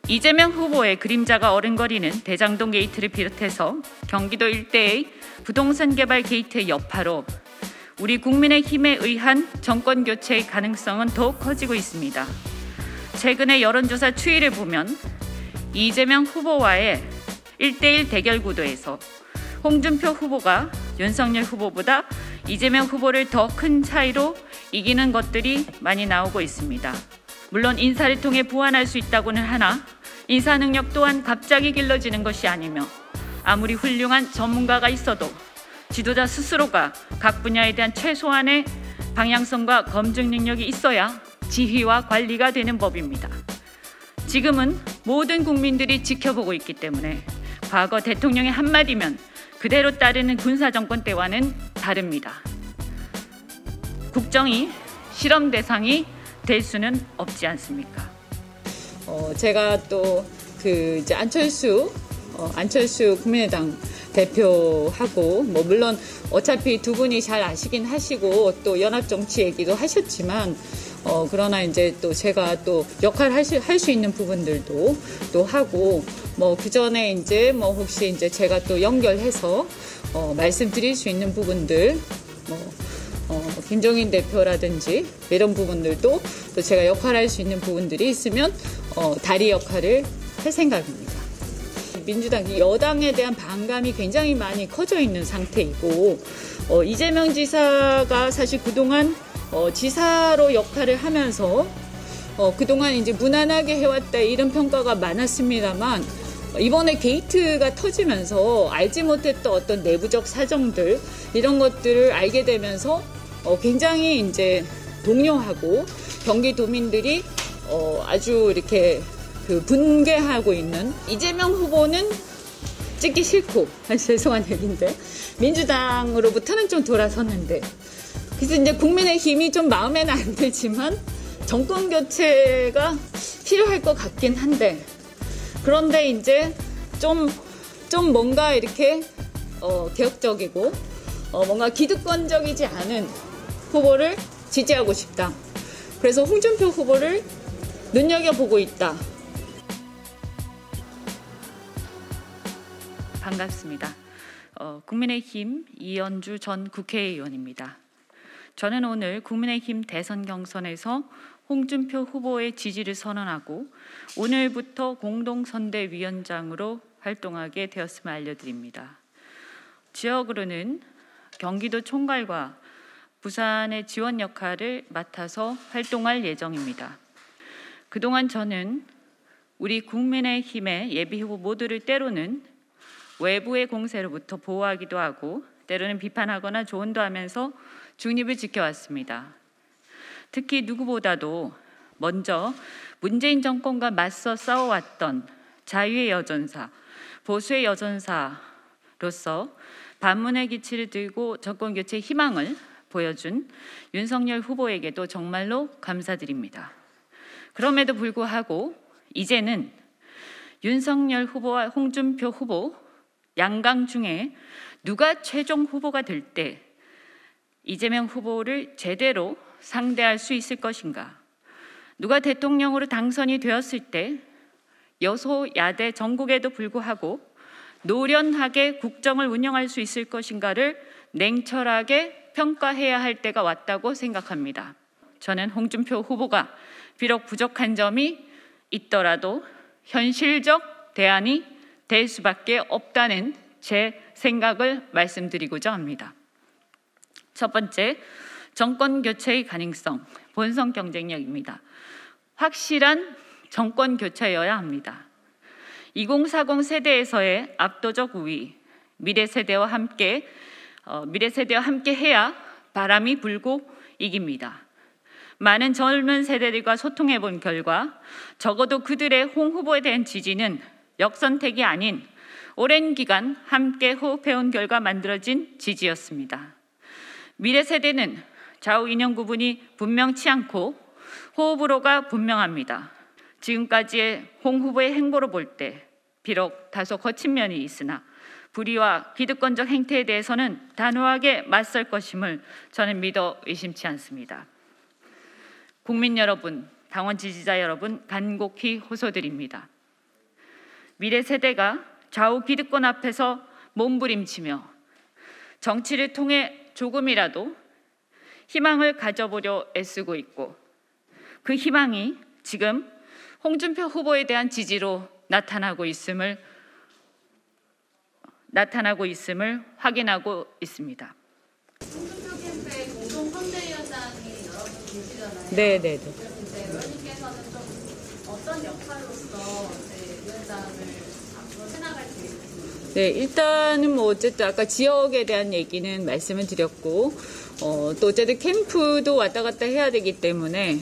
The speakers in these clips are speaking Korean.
이재명 후보의 그림자가 어른거리는 대장동 게이트를 비롯해서 경기도 일대의 부동산 개발 게이트의 여파로 우리 국민의힘에 의한 정권 교체의 가능성은 더욱 커지고 있습니다. 최근의 여론조사 추이를 보면 이재명 후보와의 1대1 대결 구도에서 홍준표 후보가 윤석열 후보보다 이재명 후보를 더 큰 차이로 이기는 것들이 많이 나오고 있습니다. 물론 인사를 통해 보완할 수 있다고는 하나 인사 능력 또한 갑자기 길러지는 것이 아니며 아무리 훌륭한 전문가가 있어도 지도자 스스로가 각 분야에 대한 최소한의 방향성과 검증 능력이 있어야 지휘와 관리가 되는 법입니다. 지금은 모든 국민들이 지켜보고 있기 때문에 과거 대통령의 한마디면 그대로 따르는 군사정권 때와는 다릅니다. 국정이 실험 대상이 될 수는 없지 않습니까? 제가 또 이제 안철수 국민의당 대표하고 물론 어차피 두 분이 잘 아시긴 하시고 또 연합 정치 얘기도 하셨지만 그러나 이제 또 제가 또 역할 할 수 있는 부분들도 또 하고 그 전에 이제 혹시 이제 제가 또 연결해서 말씀드릴 수 있는 부분들 김종인 대표라든지 이런 부분들도 또 제가 역할할 수 있는 부분들이 있으면 다리 역할을 할 생각입니다. 민주당 여당에 대한 반감이 굉장히 많이 커져 있는 상태이고 이재명 지사가 사실 그동안 지사로 역할을 하면서 그동안 이제 무난하게 해왔다 이런 평가가 많았습니다만 이번에 게이트가 터지면서 알지 못했던 어떤 내부적 사정들 이런 것들을 알게 되면서 굉장히 이제 동요하고 경기도민들이 아주 이렇게 분개하고 있는 이재명 후보는 찍기 싫고 죄송한 얘기인데 민주당으로부터는 좀 돌아섰는데 그래서 이제 국민의힘이 좀 마음에는 안 들지만 정권 교체가 필요할 것 같긴 한데 그런데 이제 좀 뭔가 이렇게 개혁적이고 뭔가 기득권적이지 않은 후보를 지지하고 싶다. 그래서 홍준표 후보를 눈여겨보고 있다. 반갑습니다. 국민의힘 이현주 전 국회의원입니다. 저는 오늘 국민의힘 대선 경선에서 홍준표 후보의 지지를 선언하고 오늘부터 공동선대위원장으로 활동하게 되었음을 알려드립니다. 지역으로는 경기도 총괄과 부산의 지원 역할을 맡아서 활동할 예정입니다. 그동안 저는 우리 국민의힘의 예비후보 모두를 때로는 외부의 공세로부터 보호하기도 하고 때로는 비판하거나 조언도 하면서 중립을 지켜왔습니다. 특히 누구보다도 먼저 문재인 정권과 맞서 싸워왔던 자유의 여전사, 보수의 여전사로서 반문의 기치를 들고 정권 교체의 희망을 보여준 윤석열 후보에게도 정말로 감사드립니다. 그럼에도 불구하고 이제는 윤석열 후보와 홍준표 후보 양강 중에 누가 최종 후보가 될 때 이재명 후보를 제대로 상대할 수 있을 것인가? 누가 대통령으로 당선이 되었을 때 여소야대 전국에도 불구하고 노련하게 국정을 운영할 수 있을 것인가를 냉철하게 평가해야 할 때가 왔다고 생각합니다. 저는 홍준표 후보가 비록 부족한 점이 있더라도 현실적 대안이 될 수밖에 없다는 제 생각을 말씀드리고자 합니다. 첫 번째, 정권 교체의 가능성, 본선 경쟁력입니다. 확실한 정권 교체여야 합니다. 2040 세대에서의 압도적 우위, 미래 세대와 함께 해야 바람이 불고 이깁니다. 많은 젊은 세대들과 소통해 본 결과 적어도 그들의 홍 후보에 대한 지지는 역선택이 아닌 오랜 기간 함께 호흡해온 결과 만들어진 지지였습니다. 미래 세대는 좌우 이념 구분이 분명치 않고 호흡으로가 분명합니다. 지금까지의 홍 후보의 행보로 볼 때 비록 다소 거친 면이 있으나 불의와 기득권적 행태에 대해서는 단호하게 맞설 것임을 저는 믿어 의심치 않습니다. 국민 여러분, 당원 지지자 여러분 간곡히 호소드립니다. 미래 세대가 좌우 기득권 앞에서 몸부림치며 정치를 통해 조금이라도 희망을 가져보려 애쓰고 있고, 그 희망이 지금 홍준표 후보에 대한 지지로 나타나고 있음을 확인하고 있습니다. 홍준표 캠프의 공동 선대위원장이 여러분 계시잖아요. 네네네. 의원님께서는 좀 어떤 역할로서 위원장을 앞으로 해나갈 계획이신지? 네, 일단은 뭐 어쨌든 아까 지역에 대한 얘기는 말씀을 드렸고, 또 어쨌든 캠프도 왔다 갔다 해야 되기 때문에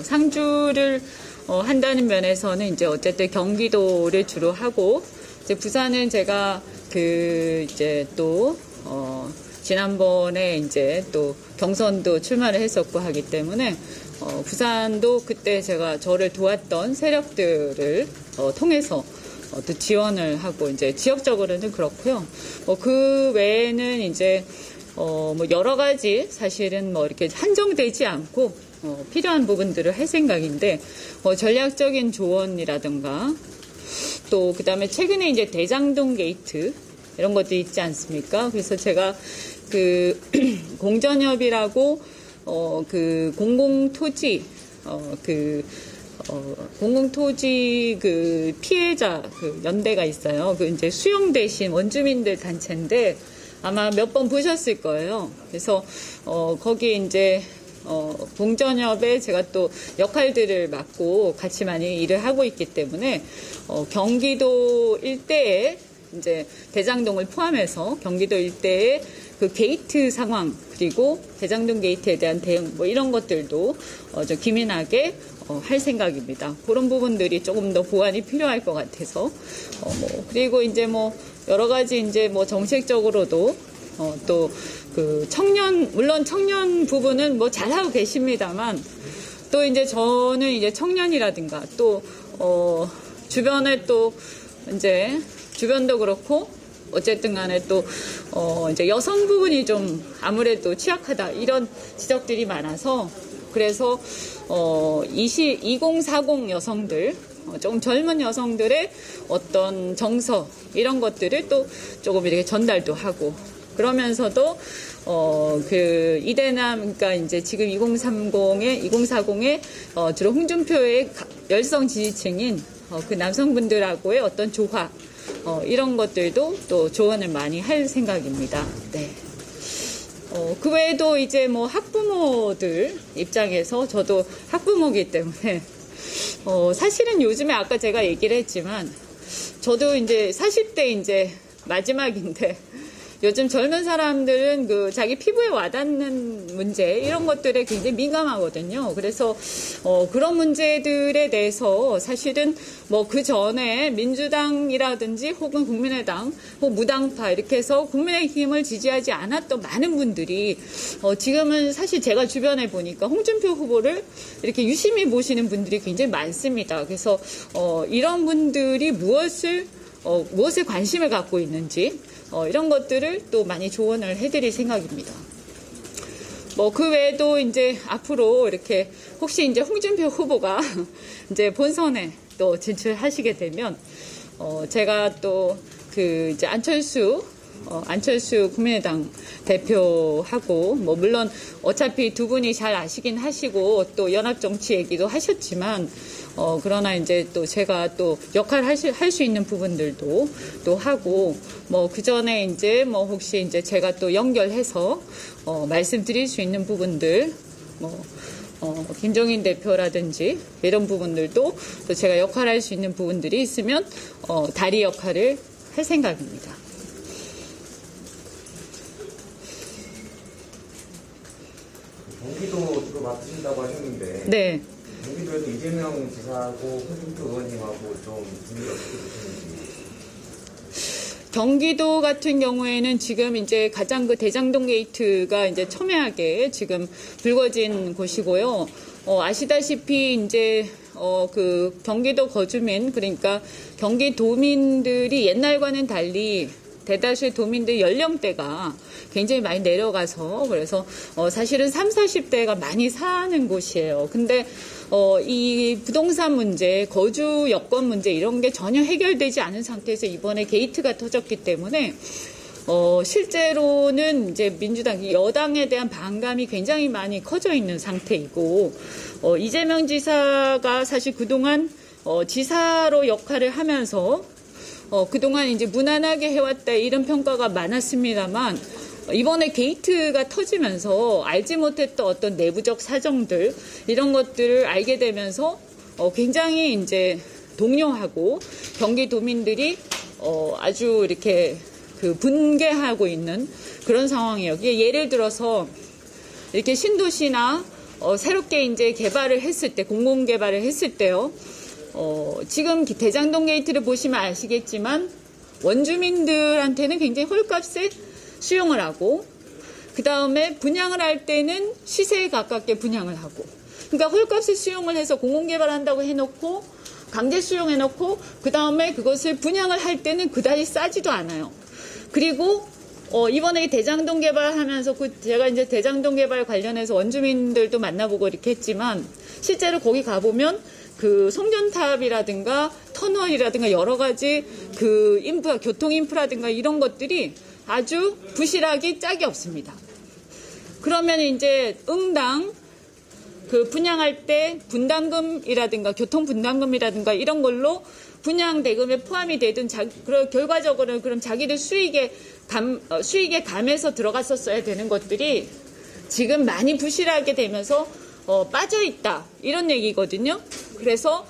상주를 한다는 면에서는 이제 어쨌든 경기도를 주로 하고, 이제 부산은 제가 이제 또 지난번에 이제 또 경선도 출마를 했었고 하기 때문에 부산도 그때 제가 저를 도왔던 세력들을 통해서 또 지원을 하고, 이제 지역적으로는 그렇고요. 그 외에는 이제 뭐 여러 가지 사실은 뭐 이렇게 한정되지 않고 필요한 부분들을 할 생각인데, 전략적인 조언이라든가 또 그다음에 최근에 이제 대장동 게이트 이런 것도 있지 않습니까? 그래서 제가 공전협이라고 공공토지 공공토지 피해자 연대가 있어요. 이제 수용되신 원주민들 단체인데 아마 몇 번 보셨을 거예요. 그래서 거기 이제 공전협에 제가 또 역할들을 맡고 같이 많이 일을 하고 있기 때문에 경기도 일대에 이제 대장동을 포함해서 경기도 일대의 그 게이트 상황, 그리고 대장동 게이트에 대한 대응 뭐 이런 것들도 좀 기민하게 할 생각입니다. 그런 부분들이 조금 더 보완이 필요할 것 같아서 그리고 이제 뭐 여러 가지 이제 뭐 정책적으로도 또 물론 청년 부분은 뭐 잘하고 계십니다만, 또 이제 저는 이제 청년이라든가 또 주변에 또 이제 주변도 그렇고 어쨌든 간에 또 이제 여성 부분이 좀 아무래도 취약하다 이런 지적들이 많아서, 그래서 2040 여성들, 조금 젊은 여성들의 어떤 정서 이런 것들을 또 조금 이렇게 전달도 하고, 그러면서도 이대남, 그러니까 이제 지금 2040의 주로 홍준표의 열성 지지층인 그 남성분들하고의 어떤 조화, 이런 것들도 또 조언을 많이 할 생각입니다. 네. 그 외에도 이제 뭐 학부모들 입장에서, 저도 학부모이기 때문에 사실은 요즘에 아까 제가 얘기를 했지만 저도 이제 40대 이제 마지막인데, 요즘 젊은 사람들은 자기 피부에 와닿는 문제 이런 것들에 굉장히 민감하거든요. 그래서 그런 문제들에 대해서 사실은 뭐 그 전에 민주당이라든지 혹은 국민의당 혹은 무당파 이렇게 해서 국민의힘을 지지하지 않았던 많은 분들이 지금은 사실 제가 주변에 보니까 홍준표 후보를 이렇게 유심히 보시는 분들이 굉장히 많습니다. 그래서 이런 분들이 무엇에 관심을 갖고 있는지 이런 것들을 또 많이 조언을 해드릴 생각입니다. 그 외에도 이제 앞으로 이렇게 혹시 이제 홍준표 후보가 이제 본선에 또 진출하시게 되면, 제가 또 이제 안철수 국민의당 대표하고, 뭐 물론 어차피 두 분이 잘 아시긴 하시고 또 연합정치 얘기도 하셨지만, 그러나 이제 또 제가 또 역할 할 수 있는 부분들도 또 하고, 뭐 그 전에 이제 뭐 혹시 이제 제가 또 연결해서 말씀드릴 수 있는 부분들, 김종인 대표라든지 이런 부분들도 또 제가 역할할 수 있는 부분들이 있으면 다리 역할을 할 생각입니다. 경기도 주로 맡으신다고 하셨는데, 네. 경기도에서 이재명 지사하고 홍준표 의원님하고 좀 분위기 어떻게 보시는지. 경기도 같은 경우에는 지금 이제 가장 대장동 게이트가 이제 첨예하게 지금 불거진 곳이고요. 아시다시피 이제 경기도 거주민, 그러니까 경기도민들이 옛날과는 달리 대다수의 도민들 연령대가 굉장히 많이 내려가서 그래서 사실은 30, 40대가 많이 사는 곳이에요. 근데 이 부동산 문제, 거주 여건 문제 이런 게 전혀 해결되지 않은 상태에서 이번에 게이트가 터졌기 때문에 실제로는 이제 민주당, 여당에 대한 반감이 굉장히 많이 커져 있는 상태이고, 이재명 지사가 사실 그동안 지사로 역할을 하면서 그동안 이제 무난하게 해왔다 이런 평가가 많았습니다만, 이번에 게이트가 터지면서 알지 못했던 어떤 내부적 사정들, 이런 것들을 알게 되면서 굉장히 이제 동요하고 경기도민들이 아주 이렇게 분개하고 있는 그런 상황이에요. 예를 들어서 이렇게 신도시나 새롭게 이제 개발을 했을 때, 공공 개발을 했을 때요. 지금 대장동 게이트를 보시면 아시겠지만 원주민들한테는 굉장히 헐값에 수용을 하고, 그 다음에 분양을 할 때는 시세에 가깝게 분양을 하고, 그러니까 헐값에 수용을 해서 공공 개발한다고 해놓고 강제 수용해놓고 그 다음에 그것을 분양을 할 때는 그다지 싸지도 않아요. 그리고 이번에 대장동 개발하면서 제가 이제 대장동 개발 관련해서 원주민들도 만나보고 이렇게 했지만, 실제로 거기 가보면 그 송전탑이라든가 터널이라든가 여러 가지 그 인프라, 교통 인프라든가 이런 것들이 아주 부실하기 짝이 없습니다. 그러면 이제 응당 그 분양할 때 분담금이라든가 교통 분담금이라든가 이런 걸로 분양 대금에 포함이 되든 결과적으로는 그럼 자기들 수익에 감해서 들어갔었어야 되는 것들이 지금 많이 부실하게 되면서 빠져 있다 이런 얘기거든요. 그래서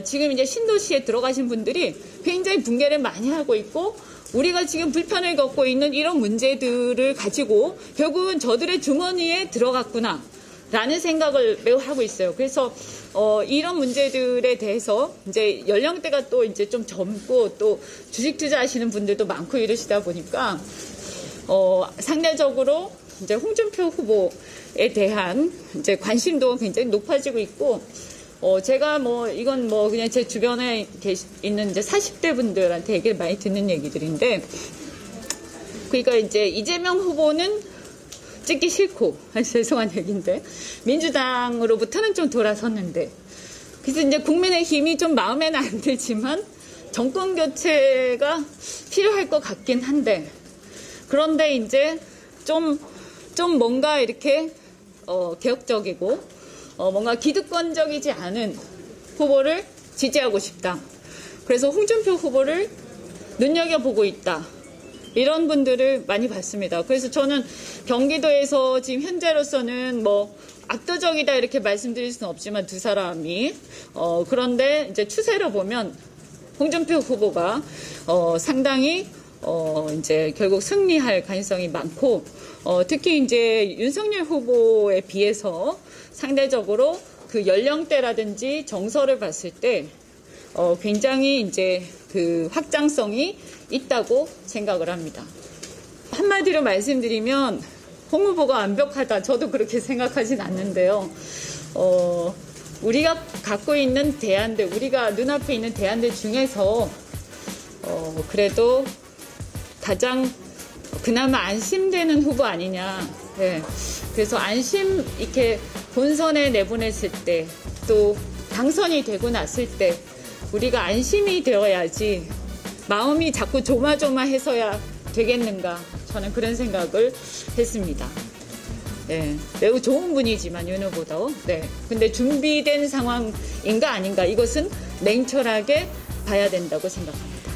지금 이제 신도시에 들어가신 분들이 굉장히 분개를 많이 하고 있고, 우리가 지금 불편을 겪고 있는 이런 문제들을 가지고 결국은 저들의 주머니에 들어갔구나 라는 생각을 매우 하고 있어요. 그래서 이런 문제들에 대해서 이제 연령대가 또 이제 좀 젊고 또 주식 투자하시는 분들도 많고 이러시다 보니까 상대적으로 이제 홍준표 후보에 대한 이제 관심도 굉장히 높아지고 있고, 제가 이건 그냥 제 주변에 있는 이제 40대 분들한테 얘기를 많이 듣는 얘기들인데, 그러니까 이제 이재명 후보는 찍기 싫고, 죄송한 얘기인데, 민주당으로부터는 좀 돌아섰는데, 그래서 이제 국민의힘이 좀 마음에는 안 들지만, 정권 교체가 필요할 것 같긴 한데, 그런데 이제 좀 뭔가 이렇게, 개혁적이고, 뭔가 기득권적이지 않은 후보를 지지하고 싶다. 그래서 홍준표 후보를 눈여겨보고 있다. 이런 분들을 많이 봤습니다. 그래서 저는 경기도에서 지금 현재로서는 압도적이다 이렇게 말씀드릴 수는 없지만 두 사람이 그런데 이제 추세로 보면 홍준표 후보가 상당히 이제 결국 승리할 가능성이 많고, 특히 이제 윤석열 후보에 비해서 상대적으로 그 연령대라든지 정서를 봤을 때 굉장히 이제 그 확장성이 있다고 생각을 합니다. 한마디로 말씀드리면 홍 후보가 완벽하다. 저도 그렇게 생각하진 않는데요. 우리가 갖고 있는 대안들, 우리가 눈앞에 있는 대안들 중에서 그래도 가장 그나마 안심되는 후보 아니냐. 네. 그래서 안심 이렇게 본선에 내보냈을 때, 또 당선이 되고 났을 때 우리가 안심이 되어야지 마음이 자꾸 조마조마해서야 되겠는가, 저는 그런 생각을 했습니다. 네, 매우 좋은 분이지만 윤 후보도. 네, 근데 준비된 상황인가 아닌가, 이것은 냉철하게 봐야 된다고 생각합니다.